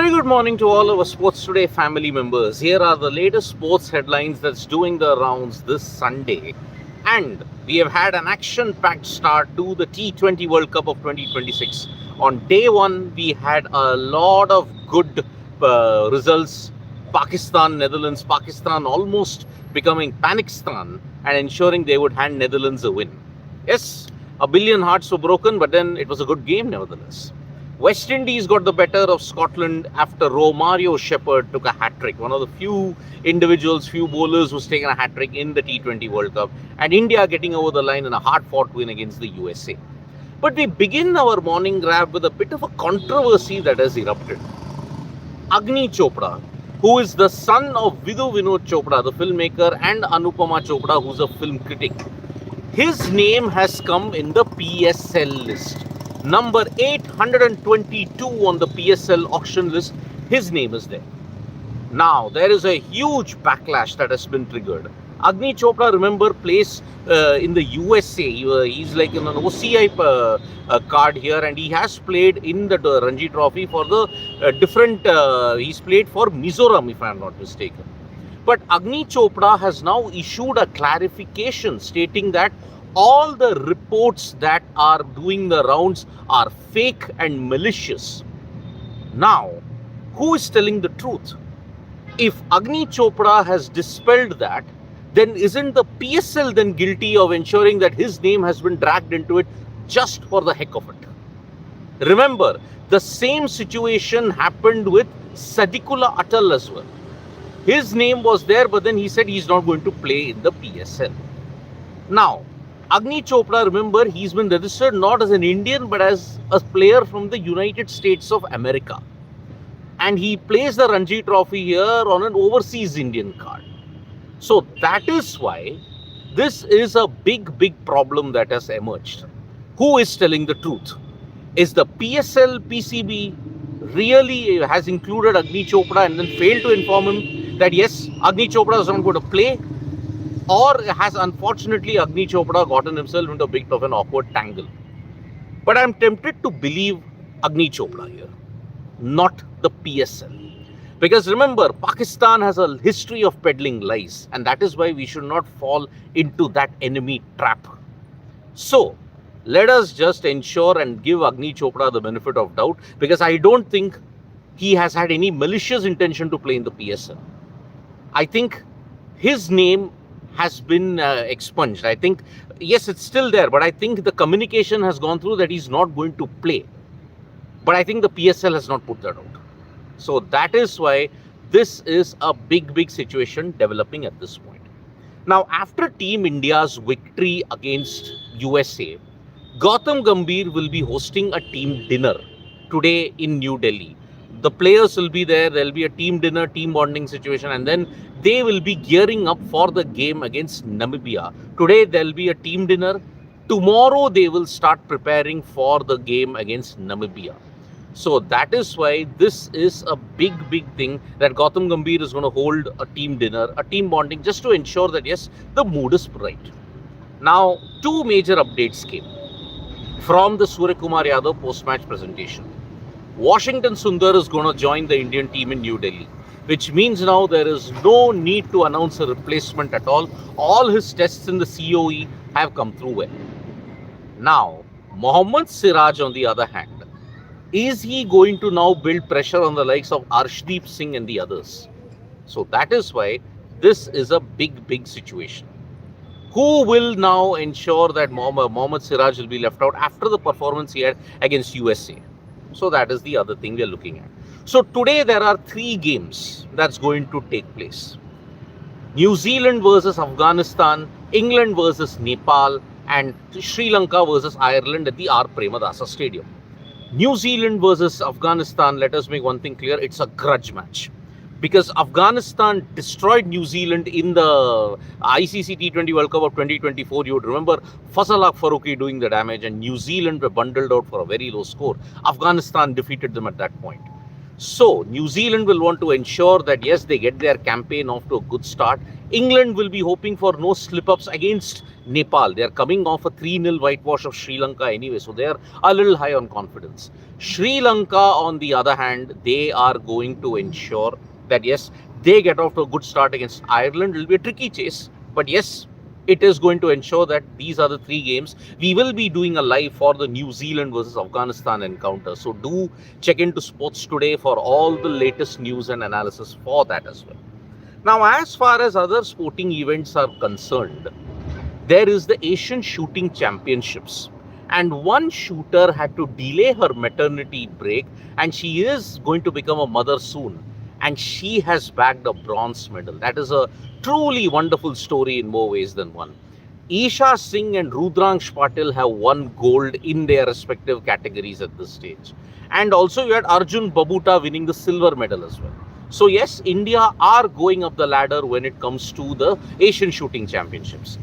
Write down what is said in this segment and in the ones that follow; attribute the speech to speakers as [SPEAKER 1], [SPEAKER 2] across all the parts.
[SPEAKER 1] Very good morning to all our Sports Today family members. Here are the latest sports headlines that's doing the rounds this Sunday. And we have had an action-packed start to the T20 World Cup of 2026. On day one, we had a lot of good results. Pakistan, Netherlands, Pakistan almost becoming Panikistan and ensuring they would hand Netherlands a win. Yes, a billion hearts were broken, but then it was a good game nevertheless. West Indies got the better of Scotland after Romario Shepherd took a hat-trick. One of the few individuals, few bowlers who's taken a hat-trick in the T20 World Cup. And India getting over the line in a hard-fought win against the USA. But we begin our morning grab with a bit of a controversy that has erupted. Agni Chopra, who is the son of Vidhu Vinod Chopra, the filmmaker, and Anupama Chopra, who's a film critic. His name has come in the PSL list. Number 822 on the PSL auction list, his name is there. Now, there is a huge backlash that has been triggered. Agni Chopra, remember, plays in the USA. He's like in an OCI card here, and he has played in the Ranji Trophy for the he's played for Mizoram, if I am not mistaken. But Agni Chopra has now issued a clarification stating that all the reports that are doing the rounds are fake and malicious. Now, who is telling the truth? If Agni Chopra has dispelled that, then isn't the PSL then guilty of ensuring that his name has been dragged into it just for the heck of it? Remember, the same situation happened with Sadiqullah Atal as well. His name was there, but then he said he's not going to play in the PSL. Now, Agni Chopra, remember, he's been registered not as an Indian but as a player from the United States of America. And he plays the Ranji Trophy here on an overseas Indian card. So that is why this is a big problem that has emerged. Who is telling the truth? Is the PSL PCB really has included Agni Chopra and then failed to inform him that yes, Agni Chopra is not going to play? Or has unfortunately Agni Chopra gotten himself into a bit of an awkward tangle? But I'm tempted to believe Agni Chopra here, not the PSL. Because remember, Pakistan has a history of peddling lies, and that is why we should not fall into that enemy trap. So, let us just ensure and give Agni Chopra the benefit of doubt, because I don't think he has had any malicious intention to play in the PSL. I think his name has been expunged. I think, yes, it's still there, but I think the communication has gone through that he's not going to play. But I think the PSL has not put that out. So that is why this is a big situation developing at this point. Now, after Team India's victory against USA, Gautam Gambhir will be hosting a team dinner today in New Delhi. The players will be there, there will be a team dinner, team bonding situation, and then they will be gearing up for the game against Namibia. Today there will be a team dinner. Tomorrow they will start preparing for the game against Namibia. So that is why this is a big thing that Gautam Gambhir is going to hold a team dinner, a team bonding, just to ensure that yes, the mood is right. Now, two major updates came from the Surya Kumar Yadav post-match presentation. Washington Sundar is going to join the Indian team in New Delhi, which means now there is no need to announce a replacement at all. All his tests in the COE have come through well. Now, Mohammad Siraj, on the other hand, is he going to now build pressure on the likes of Arshdeep Singh and the others? So that is why this is a big situation. Who will now ensure that Mohammad Siraj will be left out after the performance he had against USA? So that is the other thing we are looking at. So today there are 3 games that's going to take place. New Zealand versus Afghanistan, England versus Nepal, and Sri Lanka versus Ireland at the R. Premadasa Stadium. New Zealand versus Afghanistan, let us make one thing clear, it's a grudge match. Because Afghanistan destroyed New Zealand in the ICC T20 World Cup of 2024. You would remember Fazal Farooqi doing the damage, and New Zealand were bundled out for a very low score. Afghanistan defeated them at that point. So New Zealand will want to ensure that yes, they get their campaign off to a good start. England will be hoping for no slip-ups against Nepal. They are coming off a 3-0 whitewash of Sri Lanka anyway, so they are a little high on confidence. Sri Lanka, on the other hand, they are going to ensure that yes, they get off to a good start against Ireland. It will be a tricky chase, but yes, it is going to ensure that these are the three games. We will be doing a live for the New Zealand versus Afghanistan encounter. So do check into Sports Today for all the latest news and analysis for that as well. Now, as far as other sporting events are concerned, there is the Asian Shooting Championships. And one shooter had to delay her maternity break, and she is going to become a mother soon. And she has bagged a bronze medal. That is a truly wonderful story in more ways than one. Isha Singh and Rudransh Patil have won gold in their respective categories at this stage. And also you had Arjun Babuta winning the silver medal as well. So yes, India are going up the ladder when it comes to the Asian Shooting Championships.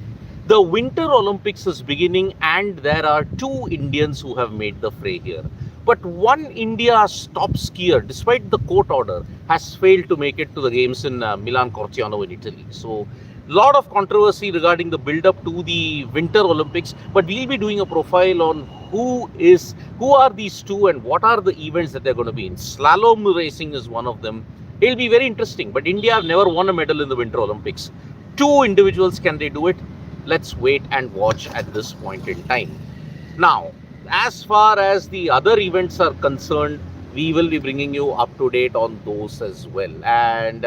[SPEAKER 1] The Winter Olympics is beginning and there are two Indians who have made the fray here. But one India's top skier, despite the court order, has failed to make it to the games in Milan Cortiano in Italy. So, lot of controversy regarding the build-up to the Winter Olympics. But we'll be doing a profile on who are these two and what are the events that they're going to be in. Slalom racing is one of them. It'll be very interesting. But India have never won a medal in the Winter Olympics. Two individuals, can they do it? Let's wait and watch at this point in time. Now, as far as the other events are concerned, we will be bringing you up to date on those as well. And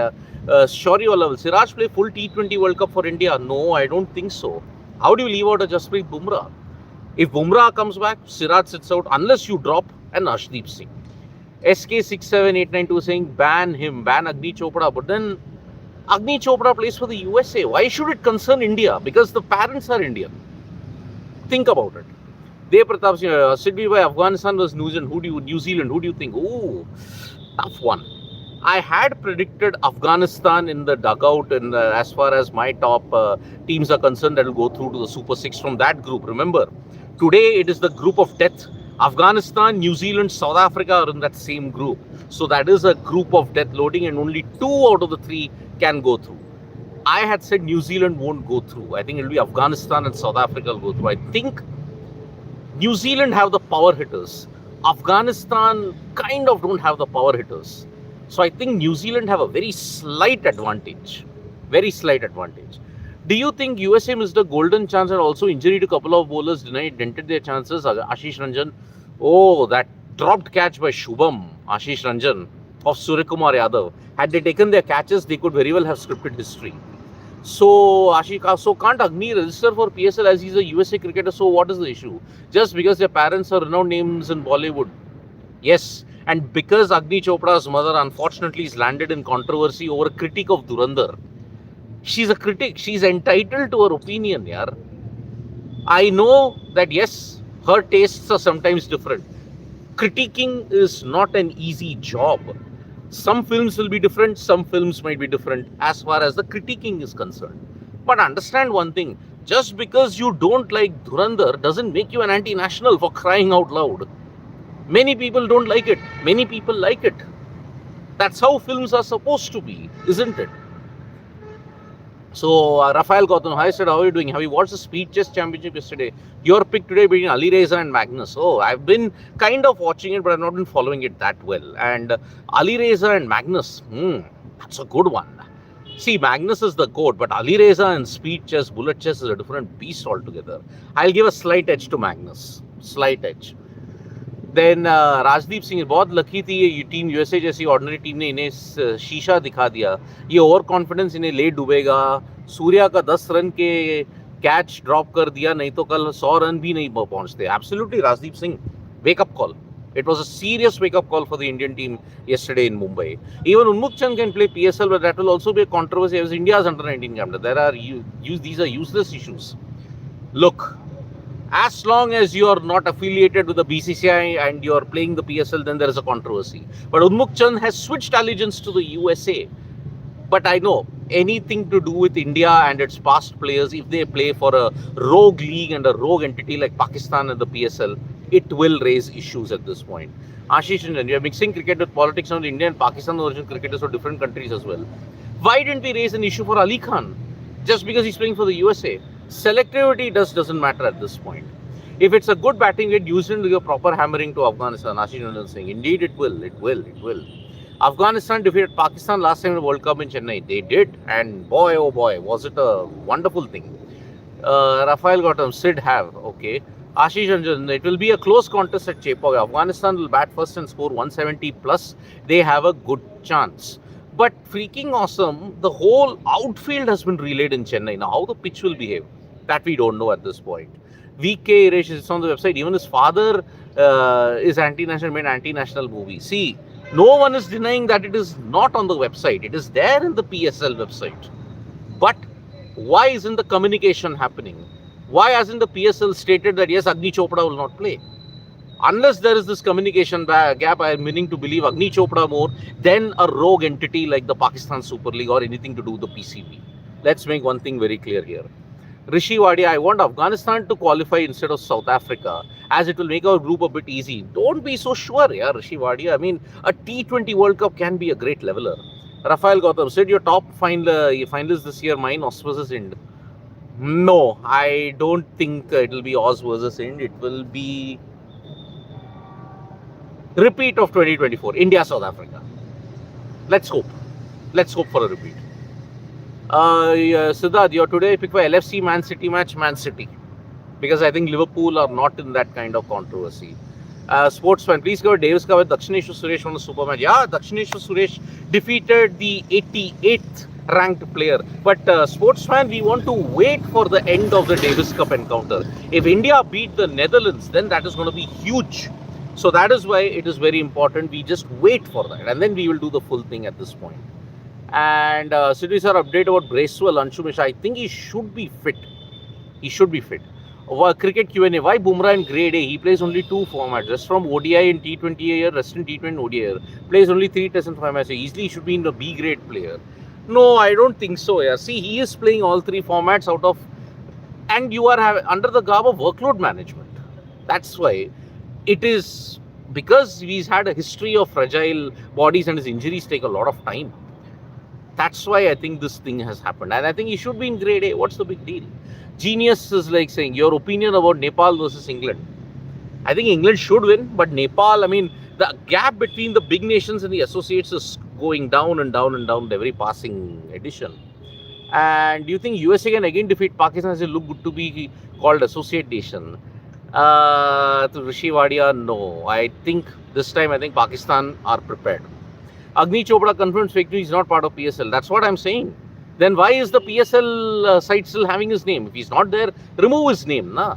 [SPEAKER 1] Shauri level, Siraj play full T20 World Cup for India? No, I don't think so. How do you leave out a Jasprit Bumrah? If Bumrah comes back, Siraj sits out unless you drop an Arshdeep Singh. SK67892 saying ban him, ban Agni Chopra. But then Agni Chopra plays for the USA. Why should it concern India? Because the parents are Indian. Think about it. Dev Pratap Singh, Sidney by Afghanistan versus New Zealand. New Zealand, who do you think? Oh, tough one. I had predicted Afghanistan in the dugout, and as far as my top teams are concerned, that will go through to the Super 6 from that group. Remember, today it is the group of death. Afghanistan, New Zealand, South Africa are in that same group. So that is a group of death loading, and only 2 out of the 3 can go through. I had said New Zealand won't go through. I think it will be Afghanistan and South Africa will go through. I think New Zealand have the power hitters. Afghanistan kind of don't have the power hitters. So I think New Zealand have a very slight advantage. Very slight advantage. Do you think USA missed a golden chance and also injury to a couple of bowlers dented their chances? Ashish Ranjan. Oh, that dropped catch by Shubham, Ashish Ranjan of Suryakumar Yadav. Had they taken their catches, they could very well have scripted history. So, can't Agni register for PSL as he's a USA cricketer? So, what is the issue? Just because their parents are renowned names in Bollywood? Yes. And because Agni Chopra's mother, unfortunately, is landed in controversy over a critique of Dhurandhar. She's a critic. She's entitled to her opinion, yaar. I know that, yes, her tastes are sometimes different. Critiquing is not an easy job. Some films will be different, some films might be different as far as the critiquing is concerned. But understand one thing, just because you don't like Dhurandhar doesn't make you an anti-national, for crying out loud. Many people don't like it, many people like it. That's how films are supposed to be, isn't it? So, Rafael Gautam, hi said, how are you doing? Have you watched the Speed Chess Championship yesterday? Your pick today between Ali Reza and Magnus. Oh, I've been kind of watching it, but I've not been following it that well. And Ali Reza and Magnus, that's a good one. See, Magnus is the GOAT, but Ali Reza and Speed Chess, Bullet Chess is a different beast altogether. I'll give a slight edge to Magnus. Slight edge. Then Rajdeep Singh बहुत lucky थी ये team USA जैसी ordinary team ने इन्हें शीशा दिखा दिया. ये ओवर कॉन्फिडेंस इन्हें ले डूबेगा. सूर्या का 10 रन के कैच ड्रॉप कर दिया, नहीं तो कल 100 रन भी नहीं पहुंचते. Absolutely Rajdeep Singh, wake up call. It was a serious wake up call for the Indian team yesterday in Mumbai. Even Unmukh Chand can play PSL, but that will also be a controversy as India's under 19 captain. These are useless issues. Look, as long as you are not affiliated with the BCCI and you are playing the PSL, then there is a controversy. But Unmukh Chand has switched allegiance to the USA. But I know anything to do with India and its past players, if they play for a rogue league and a rogue entity like Pakistan and the PSL, it will raise issues at this point. Ashish Ranjan, you are mixing cricket with politics. Now India and Pakistan origin cricketers for different countries as well. Why didn't we raise an issue for Ali Khan? Just because he's playing for the USA. Selectivity doesn't matter at this point. If it's a good batting, get used into your proper hammering to Afghanistan. Ashish Ranjan saying, indeed it will. Afghanistan defeated Pakistan last time in the World Cup in Chennai. They did, and boy, oh boy, was it a wonderful thing. Rafael Gautam, Sid have, okay. Ashish Ranjan, it will be a close contest at Chepauk. Afghanistan will bat first and score 170 plus. They have a good chance. But freaking awesome, the whole outfield has been relayed in Chennai. Now, how the pitch will behave, that we don't know at this point. VK Iresh is on the website. Even his father is anti-national, made anti-national movie. See, no one is denying that it is not on the website. It is there in the PSL website. But why isn't the communication happening? Why hasn't the PSL stated that yes, Agni Chopra will not play? Unless there is this communication gap, I am meaning to believe Agni Chopra more than a rogue entity like the Pakistan Super League or anything to do with the PCB. Let's make one thing very clear here. Rishi Wadia, I want Afghanistan to qualify instead of South Africa, as it will make our group a bit easy. Don't be so sure, yeah, Rishi Wadia. I mean, a T20 World Cup can be a great leveler. Rafael Gautam said your top finalists this year, mine, Oz versus Ind. No, I don't think it will be Oz versus Ind. It will be repeat of 2024, India, South Africa. Let's hope. Let's hope for a repeat. Siddharth, your today pick by LFC Man City match, Man City. Because I think Liverpool are not in that kind of controversy. Sportsman, please cover Davis Cup with Dakshineshwar Suresh on the super match. Yeah, Dakshineshwar Suresh defeated the 88th ranked player. But sportsman, we want to wait for the end of the Davis Cup encounter. If India beat the Netherlands, then that is going to be huge. So that is why it is very important. We just wait for that. And then we will do the full thing at this point. And Sidri sir, update about Bracewell, Anshu Mishra. I think he should be fit. He should be fit. Cricket Q&A. Why Bumrah in grade A? He plays only 2 formats. Rest from ODI and T20 a year, rest in T20 and ODI a year. Plays only 3 tests and 5 matches. Easily he should be in the B grade player. No, I don't think so. Yeah. See, he is playing all 3 formats out of... And you are under the garb of workload management. That's why it is... Because he's had a history of fragile bodies and his injuries take a lot of time. That's why I think this thing has happened. And I think he should be in grade A. What's the big deal? Genius is like saying, your opinion about Nepal versus England. I think England should win, but Nepal, I mean, the gap between the big nations and the associates is going down and down and down with every passing edition. And do you think USA can again defeat Pakistan as it look good to be called associate nation? To Rishi Wadia, no. I think this time, I think Pakistan are prepared. Agni Chopra confirms fake news is not part of PSL. That's what I'm saying. Then why is the PSL site still having his name? If he's not there, remove his name. Nah.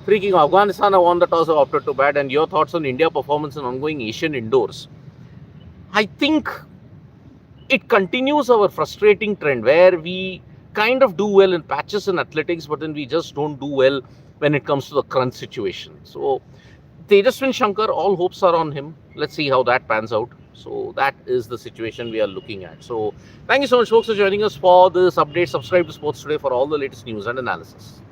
[SPEAKER 1] Freaking Afghanistan have won the toss, have opted to bat. And your thoughts on India performance in ongoing Asian indoors? I think it continues our frustrating trend where we kind of do well in patches in athletics, but then we just don't do well when it comes to the current situation. So Tejaswin Shankar, all hopes are on him. Let's see how that pans out. So that is the situation we are looking at. So thank you so much, folks, for joining us for this update. Subscribe to Sports Today for all the latest news and analysis.